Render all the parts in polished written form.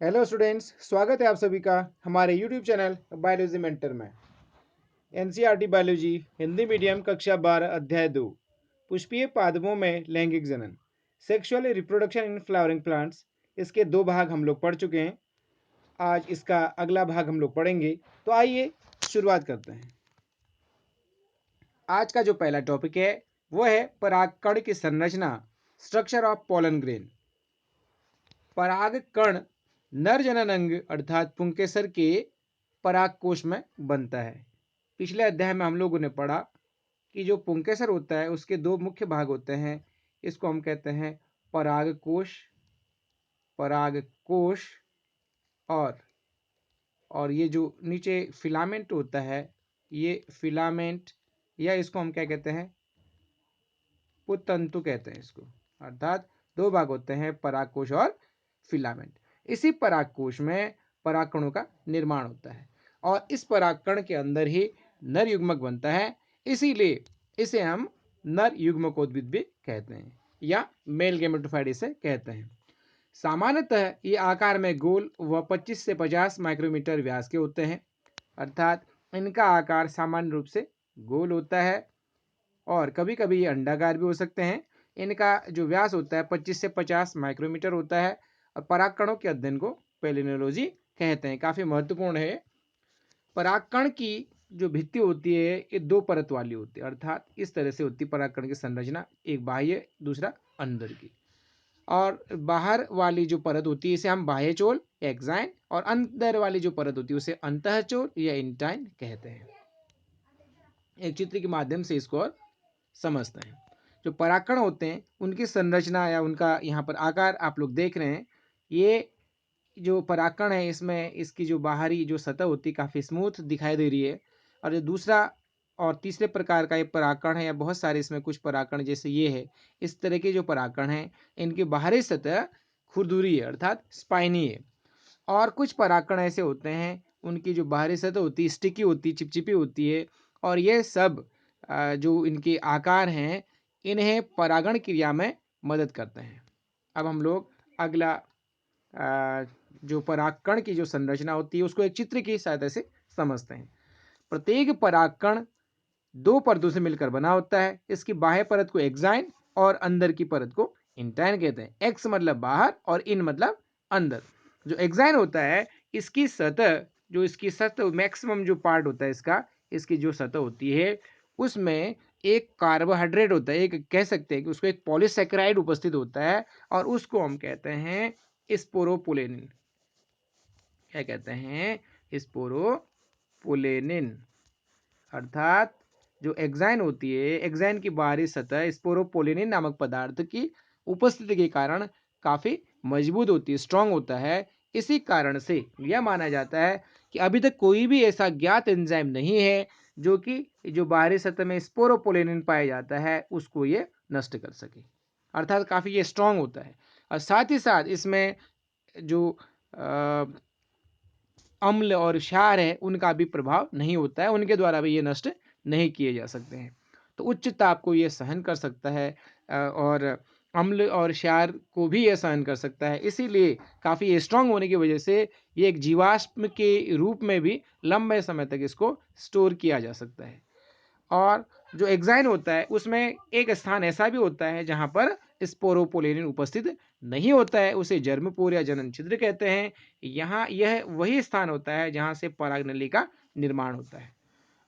Hello students, स्वागत है आप सभी का हमारे यूट्यूब चैनल बायोलॉजी मेंटर में। एनसीईआरटी बायोलॉजी हिंदी मीडियम कक्षा 12 अध्याय 2 पुष्पीय पादपों में लैंगिक जनन sexual reproduction in flowering plants. इसके दो भाग हम लोग पढ़ चुके हैं। आज इसका अगला भाग हम लोग पढ़ेंगे। तो आइए शुरुआत करते हैं। आज का जो पहला टॉपिक है वो है परागकण की संरचना, स्ट्रक्चर ऑफ पोलन ग्रेन। परागकण नर जनन अंग अर्थात पुंकेसर के परागकोश में बनता है। पिछले अध्याय में हम लोगों ने पढ़ा कि जो पुंकेसर होता है उसके दो मुख्य भाग होते हैं। इसको हम कहते हैं परागकोश, परागकोश और ये जो नीचे फिलामेंट होता है ये फिलामेंट, या इसको हम क्या कहते हैं, पुतंतु कहते हैं इसको। अर्थात दो भाग होते हैं, परागकोश और फिलामेंट। इसी परागकोश में परागकणों का निर्माण होता है और इस परागकण के अंदर ही नर युग्मक बनता है। इसीलिए इसे हम नर युग्मकोद्भिद भी कहते हैं या मेल गेमेटोफाइट इसे कहते हैं। सामान्यतः ये आकार में गोल व 25 से 50 माइक्रोमीटर व्यास के होते हैं। अर्थात इनका आकार सामान्य रूप से गोल होता है और कभी कभी ये अंडाकार भी हो सकते हैं। इनका जो व्यास होता है 25 से 50 माइक्रोमीटर होता है और परागकणों के अध्ययन को पेलिनोलॉजी कहते हैं। काफ़ी महत्वपूर्ण है। परागकण की जो भित्ति होती है ये दो परत वाली होती है, अर्थात इस तरह से होती है परागकण की संरचना, एक बाह्य दूसरा अंदर की। और बाहर वाली जो परत होती है इसे हम बाह्यचोल एक्साइन, और अंदर वाली जो परत होती है उसे अंतःचोल या इंटाइन कहते हैं। एक चित्र के माध्यम से इसको और समझते हैं। जो परागकण होते हैं उनकी संरचना या उनका यहाँ पर आकार आप लोग देख रहे हैं। ये जो परागकण है इसमें इसकी जो बाहरी जो सतह होती है काफ़ी स्मूथ दिखाई दे रही है। और जो दूसरा और तीसरे प्रकार का ये परागकण है, या बहुत सारे इसमें कुछ परागकण जैसे ये है, इस तरह के जो परागकण हैं इनकी बाहरी सतह खुरदुरी है अर्थात स्पाइनी है। और कुछ परागकण ऐसे होते हैं उनकी जो बाहरी सतह होती है स्टिकी होती है, चिपचिपी होती है। और ये सब जो इनके आकार हैं इन्हें परागण क्रिया में मदद करते हैं। अब हम लोग अगला जो परागकण की जो संरचना होती है उसको एक चित्र की सहायता से समझते हैं। प्रत्येक परागकण दो परतों से मिलकर बना होता है। इसकी बाह्य परत को एक्साइन और अंदर की परत को इंटाइन कहते हैं। एक्स मतलब बाहर और इन मतलब अंदर। जो एक्साइन होता है इसकी सतह, जो इसकी सतह मैक्सिमम जो पार्ट होता है इसका, इसकी जो सतह होती है उसमें एक कार्बोहाइड्रेट होता है, एक कह सकते हैं कि उसको एक पॉलीसेकेराइड उपस्थित होता है और उसको हम कहते हैं स्पोरोपोलेनिन। क्या कहते हैं? स्पोरोपोलेनिन। अर्थात जो एक्साइन होती है, एक्साइन की बाहरी सतह स्पोरोपोलेनिन नामक पदार्थ की उपस्थिति के कारण काफ़ी मजबूत होती है, स्ट्रांग होता है। इसी कारण से यह माना जाता है कि अभी तक कोई भी ऐसा ज्ञात एंजाइम नहीं है जो कि जो बाहरी सतह में स्पोरोपोलेनिन पाया जाता है उसको ये नष्ट कर सके। अर्थात काफ़ी ये स्ट्रांग होता है। और साथ ही साथ इसमें जो अम्ल और क्षार है उनका भी प्रभाव नहीं होता है, उनके द्वारा भी ये नष्ट नहीं किए जा सकते हैं। तो उच्च ताप को ये सहन कर सकता है और अम्ल और क्षार को भी ये सहन कर सकता है। इसीलिए काफ़ी स्ट्रांग होने की वजह से ये एक जीवाश्म के रूप में भी लंबे समय तक इसको स्टोर किया जा सकता है। और जो एक्साइन होता है उसमें एक स्थान ऐसा भी होता है जहाँ पर स्पोरोपोलेनिन उपस्थित नहीं होता है, उसे जर्मपोर या जनन छिद्र कहते हैं। यहाँ यह वही स्थान होता है जहाँ से परागनली का निर्माण होता है।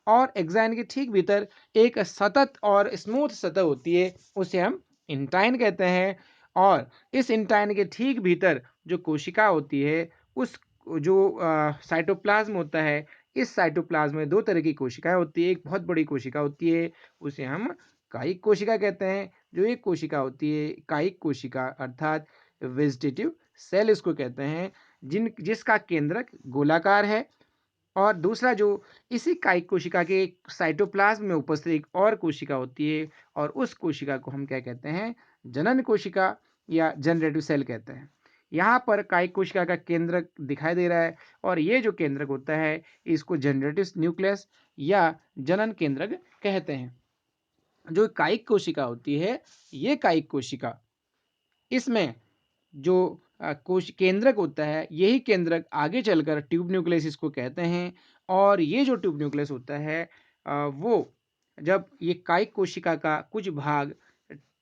और एक्साइन के ठीक भीतर एक सतत और स्मूथ सतह होती है, उसे हम इंटाइन कहते हैं। और इस इंटाइन के ठीक भीतर जो कोशिका होती है, उस जो साइटोप्लाज्म होता है, इस साइटोप्लाज्म में दो तरह की कोशिकाएं होती है। एक बहुत बड़ी कोशिका होती है, उसे हम कायिक कोशिका कहते हैं। जो एक कोशिका होती है कायिक कोशिका अर्थात वेजिटेटिव सेल इसको कहते हैं, जिसका केंद्रक गोलाकार है। और दूसरा जो इसी कायिक कोशिका के साइटोप्लाज्म में उपस्थित एक और कोशिका होती है, और उस कोशिका को हम क्या कहते हैं? जनन कोशिका या जनरेटिव सेल कहते हैं। यहाँ पर कायिक कोशिका का केंद्रक दिखाई दे रहा है और ये जो केंद्रक होता है इसको जनरेटिव न्यूक्लियस या जनन केंद्रक कहते हैं। जो कायिक कोशिका होती है, ये कायिक कोशिका, इसमें जो कोश केंद्रक होता है, यही केंद्रक आगे चलकर ट्यूब न्यूक्लियस इसको कहते हैं। और ये जो ट्यूब न्यूक्लियस होता है वो जब ये कायिक कोशिका का कुछ भाग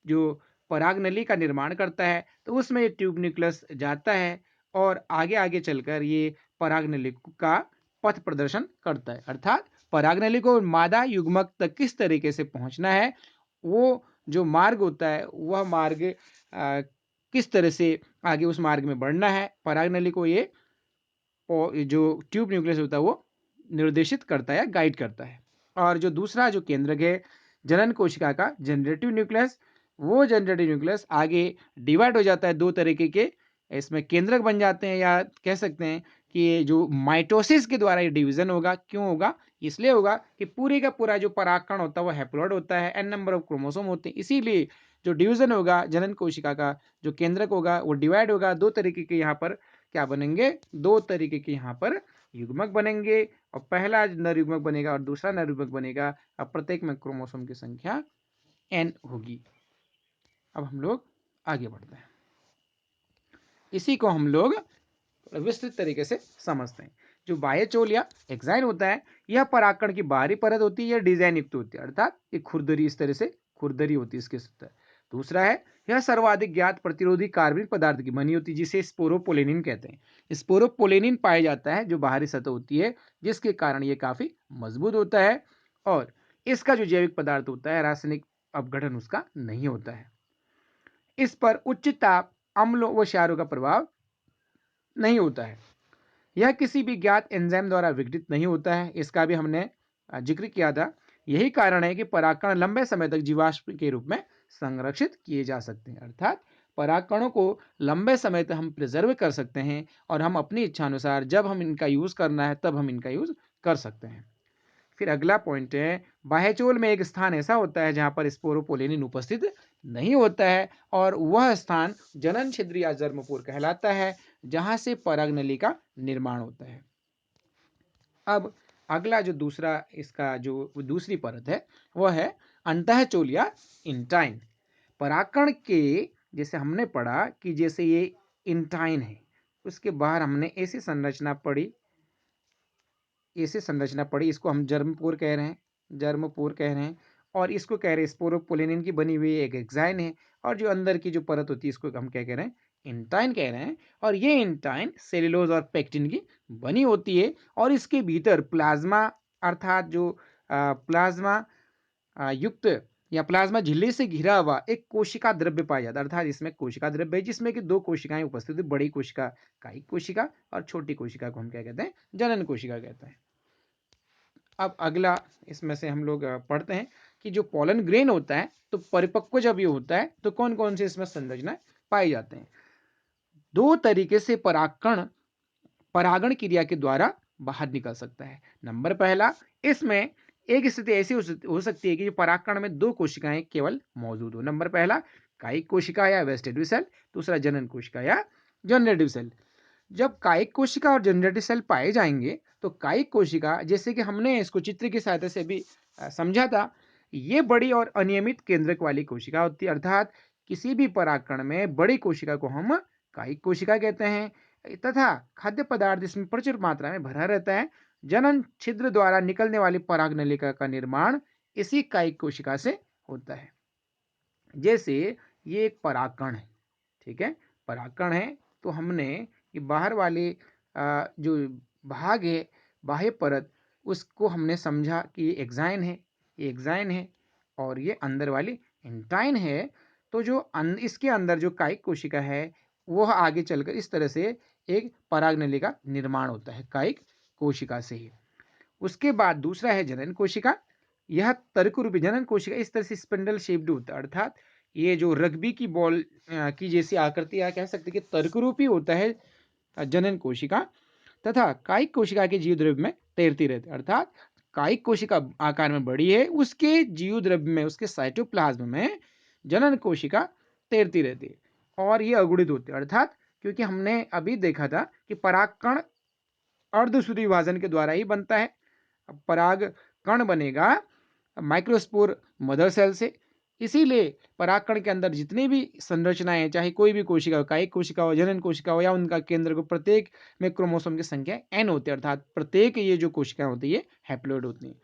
जो परागनली का निर्माण करता है, तो उसमें ये ट्यूब न्यूक्लियस जाता है और आगे-आगे चलकर ये परागनली का पथ प्रदर्शन करता है। अर्थात परागनली को मादा युग्मक तक किस तरीके से पहुँचना है, वो जो मार्ग होता है, वह मार्ग किस तरह से आगे उस मार्ग में बढ़ना है, परागनली को ये जो ट्यूब न्यूक्लियस होता है वो निर्देशित करता है या गाइड करता है। और जो दूसरा जो केंद्रक है जनन कोशिका का जनरेटिव न्यूक्लियस, वो जनरेटिव न्यूक्लियस आगे डिवाइड हो जाता है दो तरीके के, इसमें केंद्रक बन जाते हैं, या कह सकते हैं कि ये जो माइटोसिस के द्वारा ये डिवीजन होगा। क्यों होगा? इसलिए होगा कि पूरे का पूरा जो परागकण होता है वो हैप्लॉइड होता है, एन नंबर ऑफ क्रोमोसोम होते हैं, इसीलिए जो डिवीजन होगा जनन कोशिका का, जो केंद्रक होगा वो डिवाइड होगा दो तरीके के, यहाँ पर क्या बनेंगे, दो तरीके के यहाँ पर युग्मक बनेंगे, और पहला नर युग्मक बनेगा और दूसरा नर युग्मक बनेगा। अब प्रत्येक में क्रोमोसोम की संख्या n होगी। अब हम लोग आगे बढ़ते हैं, इसी को हम लोग विस्तृत तरीके से समझते हैं। जो बाह्यचोल या एक्साइन होता है, यह परागकण की बाहरी परत होती है, यह डिजाइन युक्त होती है, अर्थात ये खुरदरी, इस तरह से खुरदरी होती है इसके सतह। दूसरा है, यह सर्वाधिक ज्ञात प्रतिरोधी कार्बनिक पदार्थ की बनी होती है, जिसे स्पोरोपोलेनिन कहते हैं। स्पोरोपोलेनिन पाया जाता है जो बाहरी सतह होती है, जिसके कारण ये काफी मजबूत होता है, और इसका जो जैविक पदार्थ होता है, रासायनिक अपघटन उसका नहीं होता है। इस पर उच्च ताप, अम्लों व क्षारों का प्रभाव नहीं होता है। यह किसी भी ज्ञात एंजाइम द्वारा विघटित नहीं होता है, इसका भी हमने जिक्र किया था। यही कारण है कि परागकण लंबे समय तक जीवाश्म के रूप में संरक्षित किए जा सकते हैं, अर्थात परागकणों को लंबे समय तक हम प्रिजर्व कर सकते हैं, और हम अपनी इच्छानुसार जब हम इनका यूज करना है तब हम इनका यूज कर सकते हैं। फिर अगला पॉइंट है, बाह्यचोल में एक स्थान ऐसा होता है जहां पर स्पोरोपोलेनिन उपस्थित नहीं होता है, और वह स्थान जनन छिद्र या जर्मपूर कहलाता है, जहां से परागनली का निर्माण होता है। अब अगला जो दूसरा इसका जो दूसरी परत है वह है अंतःचोल या इंटाइन। परागकण के जैसे हमने पढ़ा कि जैसे ये इंटाइन है, उसके बाहर हमने ऐसी संरचना पढ़ी, ऐसी संरचना पड़ी, इसको हम जर्मपोर कह रहे हैं, जर्मपोर कह रहे हैं, और इसको कह रहे हैं स्पोरोपोलेनिन की बनी हुई एक एक्साइन है, और जो अंदर की जो परत होती है इसको हम क्या कह रहे हैं, इंटाइन कह रहे हैं। और ये इंटाइन सेलुलोज और पेक्टिन की बनी होती है, और इसके भीतर प्लाज्मा, अर्थात जो प्लाज्मा युक्त या प्लाज्मा झिल्ली से घिरा हुआ एक कोशिका द्रव्य पाया जाता है, अर्थात इसमें कोशिका द्रव्य है जिसमें कि दो कोशिकाएं उपस्थित है, बड़ी कोशिका कायिक कोशिका, और छोटी कोशिका को हम क्या कहते हैं, जनन कोशिका कहते हैं। अब अगला इसमें से हम लोग पढ़ते हैं कि जो पोलन ग्रेन होता है, तो परिपक्व जब ये होता है तो कौन कौन से इसमें संरचना पाए जाते हैं। दो तरीके से परागण क्रिया के द्वारा बाहर निकल सकता है। नंबर पहला, इसमें एक स्थिति ऐसी हो सकती है कि जो परागकण में दो कोशिकाएं केवल मौजूद हो। नंबर पहला, कायिक कोशिका या वेस्टेटिव सेल, दूसरा जनन कोशिका या जनरेटिव सेल। जब कायिक कोशिका और जनरेटिव सेल पाए जाएंगे, तो कायिक कोशिका, जैसे कि हमने इसको चित्र की सहायता से भी समझा था, ये बड़ी और अनियमित केंद्रक वाली कोशिका होती है, अर्थात किसी भी परागकण में बड़ी कोशिका को हम कायिक कोशिका कहते हैं, तथा खाद्य पदार्थ इसमें प्रचुर मात्रा में भरा रहता है। जनन छिद्र द्वारा निकलने वाली परागनलिका का निर्माण इसी कायिक कोशिका से होता है। जैसे ये एक परागकण है, ठीक है, परागकण है, तो हमने ये बाहर वाले जो भाग है, बाह्य परत, उसको हमने समझा कि ये एक्साइन है, ये एक्साइन है, और ये अंदर वाली इंटाइन है। तो जो इसके अंदर जो कायिक कोशिका है, वह आगे चलकर इस तरह से एक परागनली का निर्माण होता है कायिक कोशिका से ही। उसके बाद दूसरा है जनन कोशिका। यह तर्करूपी जनन कोशिका इस तरह से स्पिंडल शेप्ड होता है, अर्थात ये जो रग्बी की बॉल की जैसी आकृति, या कह सकते हैं कि तर्करूपी होता है जनन कोशिका, तथा कायिक कोशिका के जीव द्रव्य में तैरती रहती है, अर्थात कायिक कोशिका आकार में बड़ी है, उसके जीव द्रव्य में, उसके साइटोप्लाज्म में जनन कोशिका तैरती रहती है, और ये अगुणित होती है, अर्थात क्योंकि हमने अभी देखा था कि परागकण अर्धसूत्री विभाजन के द्वारा ही बनता है। पराग कण बनेगा माइक्रोस्पोर मदर सेल से, इसीलिए परागकण के अंदर जितनी भी संरचनाएं हैं, चाहे कोई भी कोशिका हो, कायिक कोशिका हो, जनन कोशिका हो या उनका केंद्र को, प्रत्येक में क्रोमोसोम की संख्या n होती है, अर्थात प्रत्येक ये जो कोशिकाएं होती है हैप्लोइड होती हैं।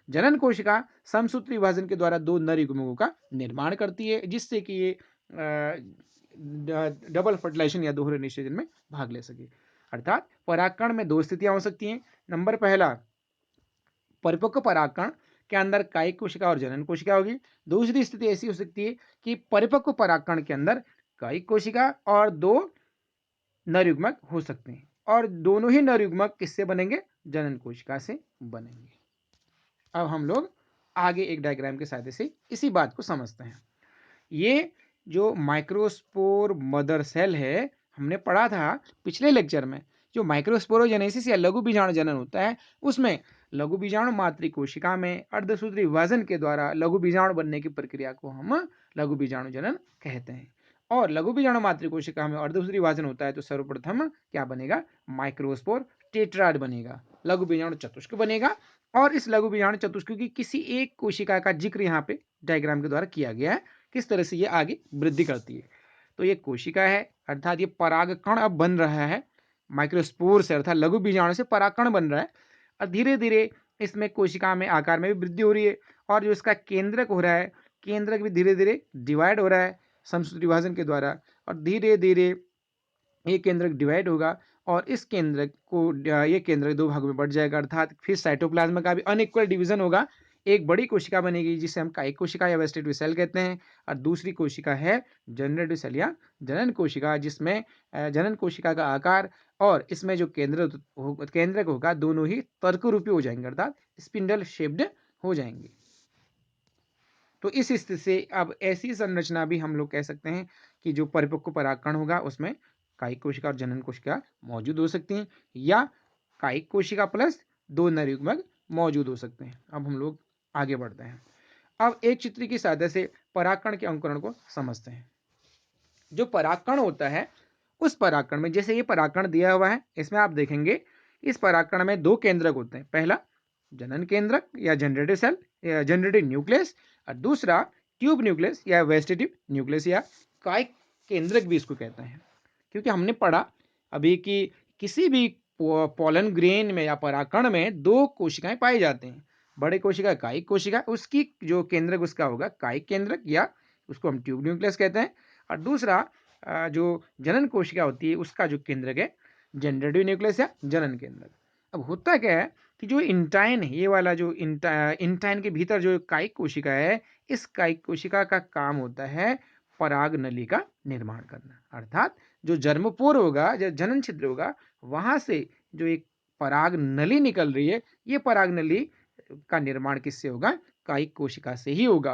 जनन कोशिका समसूत्री विभाजन के द्वारा दो नर युग्मकों का निर्माण करती है, जिससे कि ये डबल फर्टिलाइजेशन या दोहरे निषेचन में भाग ले सके। अर्थात परागकण में दो स्थितियां हो सकती हैं। नंबर पहला, परिपक्व परागकण के अंदर कायिक कोशिका और जनन कोशिका होगी। दूसरी स्थिति ऐसी हो सकती है कि परिपक्व परागकण के अंदर कायिक कोशिका और दो नर युग्मक हो सकते हैं, और दोनों ही नर युग्मक किससे बनेंगे? जनन कोशिका से बनेंगे। अब हम लोग आगे एक डायग्राम के सहायता से इसी बात को समझते हैं। ये जो माइक्रोस्पोर मदर सेल है, हमने पढ़ा था पिछले लेक्चर में, जो माइक्रोस्पोरोजेनेसिस या लघु बीजाणु जनन होता है, उसमें लघु बीजाणु मातृ कोशिका में अर्धसूत्री विभाजन के द्वारा लघु बीजाणु बनने की प्रक्रिया को हम लघु बीजाणु जनन कहते हैं। और लघु बीजाणु मातृ कोशिका में अर्धसूत्री विभाजन होता है तो सर्वप्रथम क्या बनेगा? माइक्रोस्पोर टेट्राड बनेगा, लघु बीजाणु चतुष्क बनेगा। और इस लघु बीजाणु चतुष्क की किसी एक कोशिका का जिक्र यहाँ पे डायग्राम के द्वारा किया गया है, किस तरह से ये आगे वृद्धि करती है। तो ये कोशिका है, अर्थात ये परागकण अब बन रहा है माइक्रोस्पोर से, अर्थात लघु बीजाणु से परागकण बन रहा है, और धीरे धीरे इसमें कोशिका में आकार में भी वृद्धि हो रही है। और जो इसका केंद्रक हो रहा है, केंद्रक भी धीरे धीरे डिवाइड हो रहा है समसूत्री विभाजन के द्वारा, और धीरे धीरे ये केंद्रक डिवाइड होगा और इस केंद्रक को ये केंद्रक दो भागों में बढ़ जाएगा, अर्थात फिर साइटोप्लाज्म का भी अनइक्वल डिवीजन होगा। एक बड़ी कोशिका बनेगी जिसे हम कायिक कोशिका या वेजिटेटिव सेल कहते हैं, और दूसरी कोशिका है जनरेटिव सेल या जनन कोशिका, जिसमें जनन कोशिका का आकार और इसमें जो केंद्रक होगा दोनों ही तर्क रूपी हो जाएंगे, अर्थात स्पिंडल शेप्ड हो जाएंगे। तो इस स्थिति से अब ऐसी संरचना भी हम लोग कह सकते हैं कि जो परिपक्व परागकण होगा उसमें कायिक कोशिका और जनन कोशिका मौजूद हो सकती हैं, या कायिक कोशिका प्लस दो नर युग्मक मौजूद हो सकते हैं। अब हम लोग आगे बढ़ते हैं। अब एक चित्र की सहायता से परागकण के अंकुरण को समझते हैं। जो परागकण होता है, उस परागकण में, जैसे ये परागकण दिया हुआ है, इसमें आप देखेंगे इस परागकण में दो केंद्रक होते हैं। पहला जनन केंद्रक या जनरेटिव सेल या जनरेटिव न्यूक्लियस, और दूसरा ट्यूब न्यूक्लियस या वेजिटेटिव न्यूक्लियस या कायिक केंद्रक भी इसको कहते हैं। क्योंकि हमने पढ़ा अभी कि किसी भी पोलन ग्रेन में या परागकण में दो कोशिकाएं पाई जाती हैं। बड़े कोशिका कायिक कोशिका, उसकी जो केंद्रक उसका होगा कायिक केंद्रक या उसको हम ट्यूब न्यूक्लियस कहते हैं, और दूसरा जो जनन कोशिका होती है उसका जो केंद्रक है जनरेटिव न्यूक्लियस या जनन केंद्रक। अब होता क्या है कि जो इंटाइन है, ये वाला जो इंटाइन के भीतर जो कायिक कोशिका है, इस कायिक कोशिका का काम होता है पराग नली का निर्माण करना, अर्थात जो जर्मपोर होगा, जो जनन छिद्र होगा, वहां से जो एक पराग नली निकल रही है, ये पराग नली का निर्माण किससे होगा? कायिक कोशिका से ही होगा।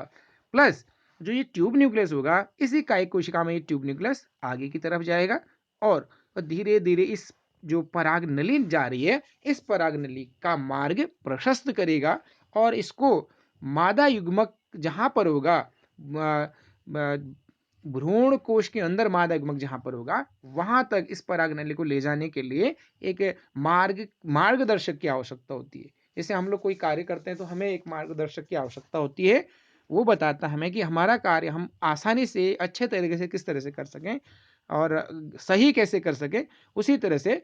प्लस जो ये ट्यूब न्यूक्लियस होगा, इसी कायिक कोशिका में ये ट्यूब न्यूक्लियस आगे की तरफ जाएगा और धीरे धीरे इस जो पराग नली जा रही है, इस पराग नली का मार्ग प्रशस्त करेगा और इसको मादा युग्मक जहां पर होगा, भ्रूण कोश के अंदर मादा युग्मक जहां पर होगा, वहां तक इस पराग नली को ले जाने के लिए एक मार्गदर्शक की आवश्यकता होती है। जैसे हम लोग कोई कार्य करते हैं तो हमें एक मार्गदर्शक की आवश्यकता होती है, वो बताता हमें कि हमारा कार्य हम आसानी से अच्छे तरीके से किस तरह से कर सकें और सही कैसे कर सकें। उसी तरह से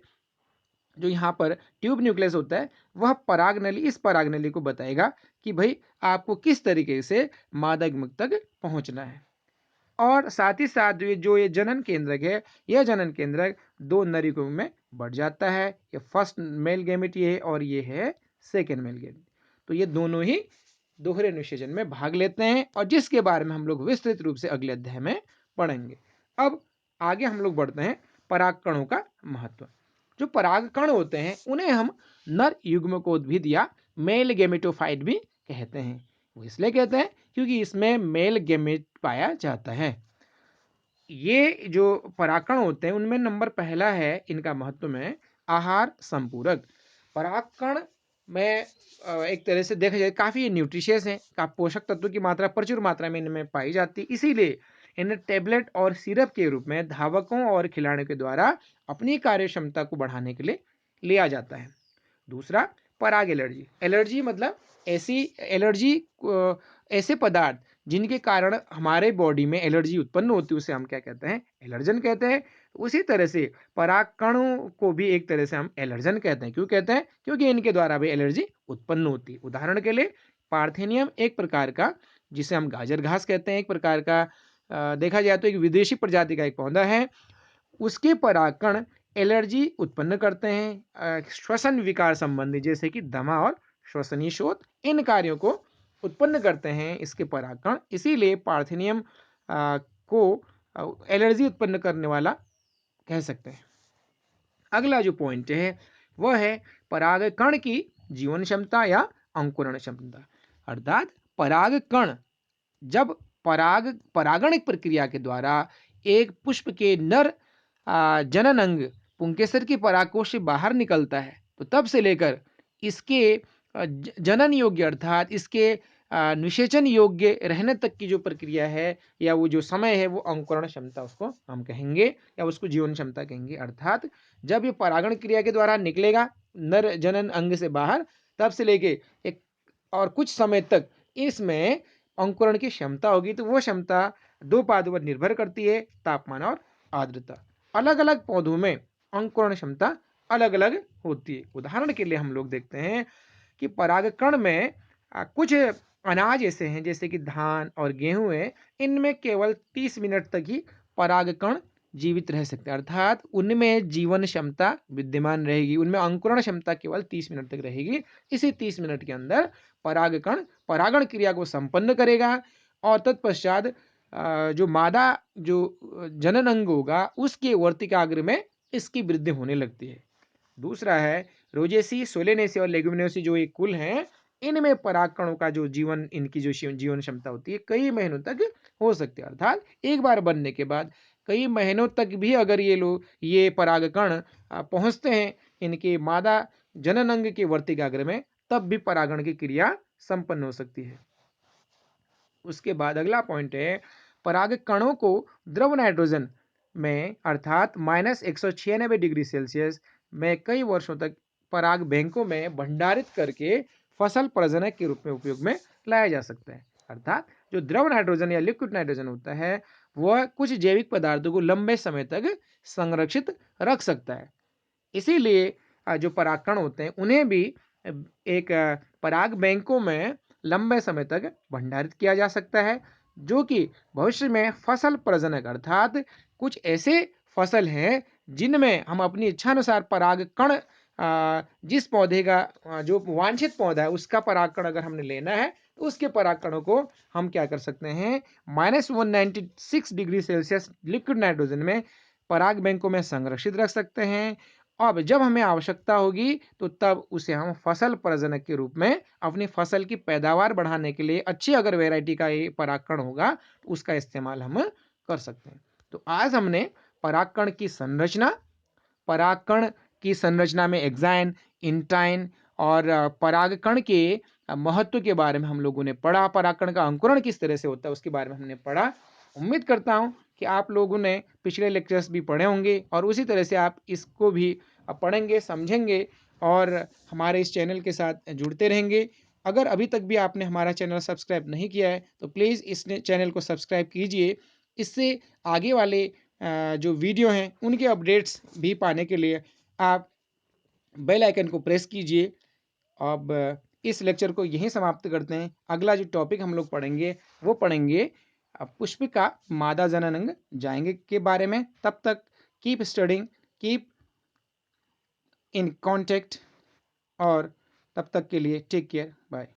जो यहाँ पर ट्यूब न्यूक्लियस होता है, वह पराग नली, इस पराग नली को बताएगा कि भाई आपको किस तरीके से मादा युग्मक तक पहुंचना है। और साथ ही साथ जो ये जनन केंद्रक है, यह जनन केंद्रक दो नर युग्मक में बढ़ जाता है। ये फर्स्ट मेल गैमेट ये है और ये है सेकेंड मेल गैमेट। तो ये दोनों ही दोहरे निषेचन में भाग लेते हैं, और जिसके बारे में हम लोग विस्तृत रूप से अगले अध्याय में पढ़ेंगे। अब आगे हम लोग बढ़ते हैं परागकणों का महत्व। जो परागकण होते हैं उन्हें हम नर युग्मकोद्भिद या मेल गैमेटोफाइट भी कहते हैं। वो इसलिए कहते हैं क्योंकि इसमें मेल गैमेट पाया जाता है। ये जो परागकण होते हैं उनमें नंबर पहला है इनका महत्व में आहार संपूरक। परागकण में एक तरह से देखा जाए काफी न्यूट्रिशियस है, का पोषक तत्व की मात्रा प्रचुर मात्रा में इनमें पाई जाती है, इसीलिए इन्हें टेबलेट और सिरप के रूप में धावकों और खिलाड़ियों के द्वारा अपनी कार्य क्षमता को बढ़ाने के लिए लिया जाता है। दूसरा, पराग एलर्जी। एलर्जी मतलब ऐसी एलर्जी, ऐसे पदार्थ जिनके कारण हमारे बॉडी में एलर्जी उत्पन्न होती है, उसे हम क्या कहते हैं? एलर्जन कहते हैं। उसी तरह से परागकणों को भी एक तरह से हम एलर्जन कहते हैं। क्यों कहते हैं? क्योंकि इनके द्वारा भी एलर्जी उत्पन्न होती है। उदाहरण के लिए पार्थेनियम एक प्रकार का, जिसे हम गाजर घास कहते हैं, एक प्रकार का देखा जाए तो एक विदेशी प्रजाति का एक पौधा है। उसके परागकण एलर्जी उत्पन्न करते हैं, श्वसन विकार संबंधी जैसे कि दमा और श्वसनीय शोथ, इन कार्यों को उत्पन्न करते हैं इसके परागकण। इसीलिए पार्थेनियम को एलर्जी उत्पन्न करने वाला कह सकते हैं। अगला जो पॉइंट है वह है परागकण की जीवन क्षमता या अंकुरण क्षमता। अर्थात परागकण जब परागण प्रक्रिया के द्वारा एक पुष्प के नर जनन अंग पुंकेसर के परागकोश से बाहर निकलता है, तो तब से लेकर इसके जनन योग्य अर्थात इसके निषेचन योग्य रहने तक की जो प्रक्रिया है या वो जो समय है, वो अंकुरण क्षमता उसको हम कहेंगे या उसको जीवन क्षमता कहेंगे। अर्थात जब ये परागण क्रिया के द्वारा निकलेगा नर जनन अंग से बाहर, तब से लेके एक और कुछ समय तक इसमें अंकुरण की क्षमता होगी। तो वो क्षमता दो बातों पर निर्भर करती है, तापमान और आर्द्रता। अलग अलग पौधों में अंकुरण क्षमता अलग अलग होती है। उदाहरण के लिए हम लोग देखते हैं कि परागकण में कुछ अनाज ऐसे हैं जैसे कि धान और गेहूं है, इनमें केवल 30 मिनट तक ही परागकण जीवित रह सकते हैं। अर्थात उनमें जीवन क्षमता विद्यमान रहेगी, उनमें अंकुरण क्षमता केवल 30 मिनट तक रहेगी। इसी 30 मिनट के अंदर परागकण परागण क्रिया को संपन्न करेगा और तत्पश्चात जो मादा जो जनन अंग होगा उसके वर्तिकाग्र में इसकी वृद्धि होने लगती है। दूसरा है रोजेसी, सोलेनेसी और लेगुमिनोसी, जो एक कुल हैं, इनमें परागकणों का जो जीवन, इनकी जो जीवन क्षमता होती है कई महीनों तक हो सकती है। अर्थात एक बार बनने के बाद कई महीनों तक भी अगर ये परागकण पहुंचते हैं इनके मादा जनन अंग के वर्तिकाग्र में, तब भी परागण की क्रिया संपन्न हो सकती है। उसके बाद अगला पॉइंट है परागकणों को द्रव नाइट्रोजन में अर्थात -196 डिग्री सेल्सियस में कई वर्षों तक पराग बैंकों में भंडारित करके फसल प्रजनक के रूप में उपयोग में लाया जा सकता है। अर्थात जो द्रव नाइट्रोजन या लिक्विड नाइट्रोजन होता है वह कुछ जैविक पदार्थों को लंबे समय तक संरक्षित रख सकता है। इसीलिए जो परागकण होते हैं उन्हें भी एक पराग बैंकों में लंबे समय तक भंडारित किया जा सकता है, जो कि भविष्य में फसल प्रजनक अर्थात कुछ ऐसे फसल हैं जिनमें हम अपनी इच्छानुसार परागकण जिस पौधे का जो वांछित पौधा है उसका परागकण अगर हमने लेना है तो उसके परागकणों को हम क्या कर सकते हैं, -196 डिग्री सेल्सियस लिक्विड नाइट्रोजन में पराग बैंकों में संरक्षित रख सकते हैं। अब जब हमें आवश्यकता होगी तो तब उसे हम फसल प्रजनक के रूप में अपनी फसल की पैदावार बढ़ाने के लिए अच्छी अगर वैरायटी का ये परागकण होगा तो उसका इस्तेमाल हम कर सकते हैं। तो आज हमने परागकण की संरचना, परागकण की संरचना में एक्साइन, इंटाइन और परागकण के महत्व के बारे में हम लोगों ने पढ़ा। परागकण का अंकुरण किस तरह से होता है उसके बारे में हमने पढ़ा। उम्मीद करता हूं कि आप लोगों ने पिछले लेक्चर्स भी पढ़े होंगे और उसी तरह से आप इसको भी पढ़ेंगे, समझेंगे और हमारे इस चैनल के साथ जुड़ते रहेंगे। अगर अभी तक भी आपने हमारा चैनल सब्सक्राइब नहीं किया है तो प्लीज़ इस चैनल को सब्सक्राइब कीजिए। इससे आगे वाले जो वीडियो हैं उनके अपडेट्स भी पाने के लिए आप बेल आइकन को प्रेस कीजिए। अब इस लेक्चर को यहीं समाप्त करते हैं। अगला जो टॉपिक हम लोग पढ़ेंगे वो पढ़ेंगे पुष्पिका मादा जनन अंग जाएंगे के बारे में। तब तक keep studying, keep in contact और तब तक के लिए टेक केयर, बाय।